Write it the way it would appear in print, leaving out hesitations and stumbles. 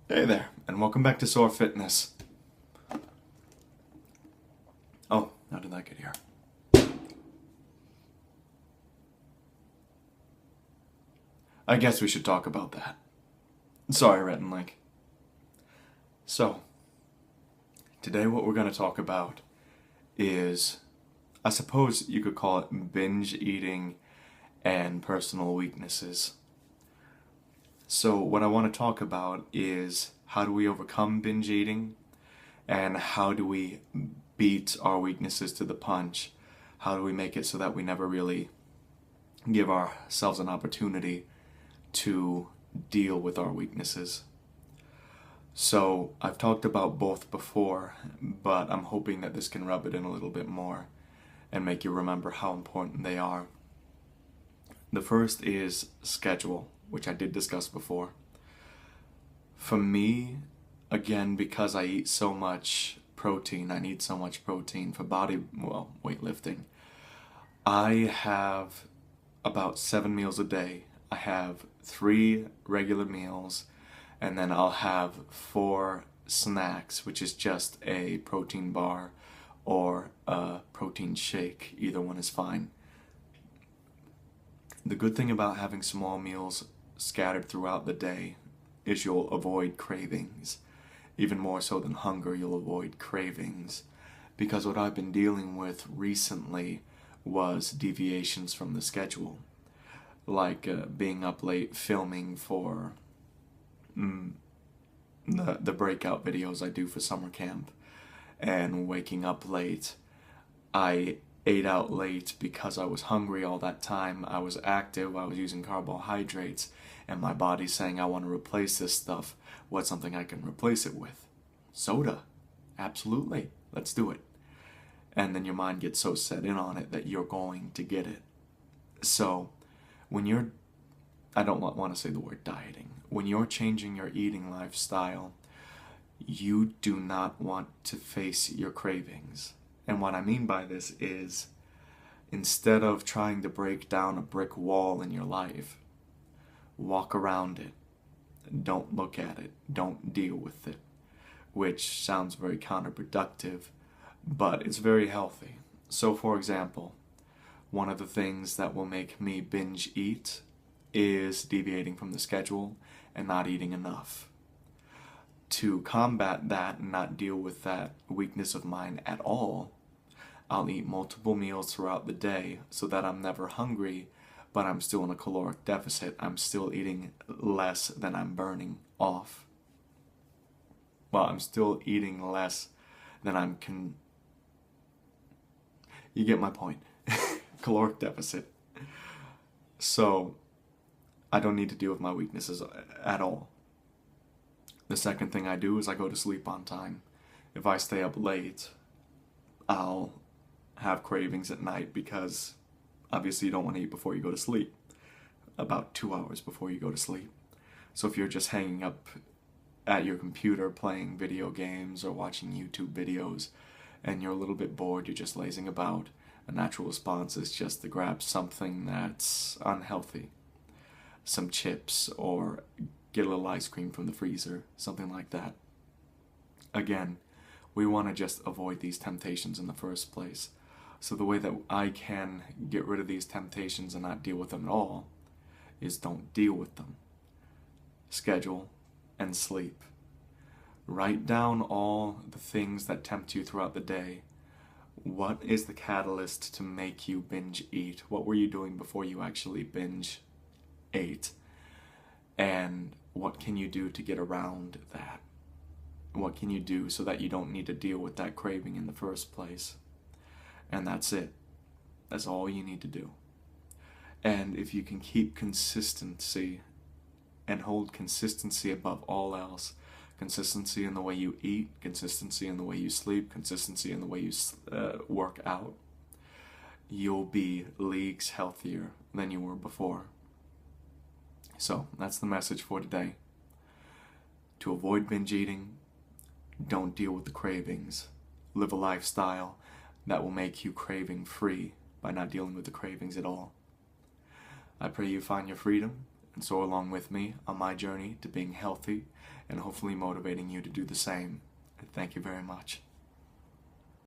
Hey there, and welcome back to Soar Fitness. Oh, how did that get here? I guess we should talk about that. Sorry, Rhett and Link. So, today what we're going to talk about is, I suppose you could call it binge eating and personal weaknesses. So, what I want to talk about is how do we overcome binge eating and how do we beat our weaknesses to the punch? How do we make it so that we never really give ourselves an opportunity to deal with our weaknesses? So I've talked about both before, but I'm hoping that this can rub it in a little bit more and make you remember how important they are. The first is schedule, which I did discuss before. For me, again, because I eat so much protein, I need so much protein for weightlifting. I have about 7 meals a day. I have 3 regular meals, and then I'll have 4 snacks, which is just a protein bar or a protein shake. Either one is fine. The good thing about having small meals scattered throughout the day is you'll avoid cravings. Even more so than hunger, you'll avoid cravings. Because what I've been dealing with recently was deviations from the schedule. Like being up late filming for the breakout videos I do for summer camp, and waking up late. I ate out late because I was hungry all that time. I was active, I was using carbohydrates, and my body's saying I want to replace this stuff. What's something I can replace it with? Soda. Absolutely. Let's do it. And then your mind gets so set in on it that you're going to get it. So, when you're, I don't want to say the word dieting, when you're changing your eating lifestyle, you do not want to face your cravings. And what I mean by this is, instead of trying to break down a brick wall in your life, walk around it. Don't look at it. Don't deal with it. Which sounds very counterproductive, but it's very healthy. So, for example, one of the things that will make me binge eat is deviating from the schedule and not eating enough. To combat that and not deal with that weakness of mine at all, I'll eat multiple meals throughout the day so that I'm never hungry, but I'm still in a caloric deficit. I'm still eating less than I'm burning off. Well, I'm still eating less than you get my point. Caloric deficit. So, I don't need to deal with my weaknesses at all. The second thing I do is I go to sleep on time. If I stay up late, I'll have cravings at night because obviously you don't want to eat before you go to sleep. About 2 hours before you go to sleep. So if you're just hanging up at your computer playing video games or watching YouTube videos and you're a little bit bored, you're just lazing about, a natural response is just to grab something that's unhealthy. Some chips or get a little ice cream from the freezer, something like that. Again, we want to just avoid these temptations in the first place. So the way that I can get rid of these temptations and not deal with them at all is don't deal with them. Schedule and sleep. Write down all the things that tempt you throughout the day. What is the catalyst to make you binge eat? What were you doing before you actually binge ate? And what can you do to get around that? What can you do so that you don't need to deal with that craving in the first place? And that's it. That's all you need to do. And if you can keep consistency and hold consistency above all else, consistency in the way you eat, consistency in the way you sleep, consistency in the way you work out, you'll be leagues healthier than you were before. So, that's the message for today. To avoid binge eating, don't deal with the cravings. Live a lifestyle that will make you craving free by not dealing with the cravings at all. I pray you find your freedom and soar along with me on my journey to being healthy and hopefully motivating you to do the same. Thank you very much.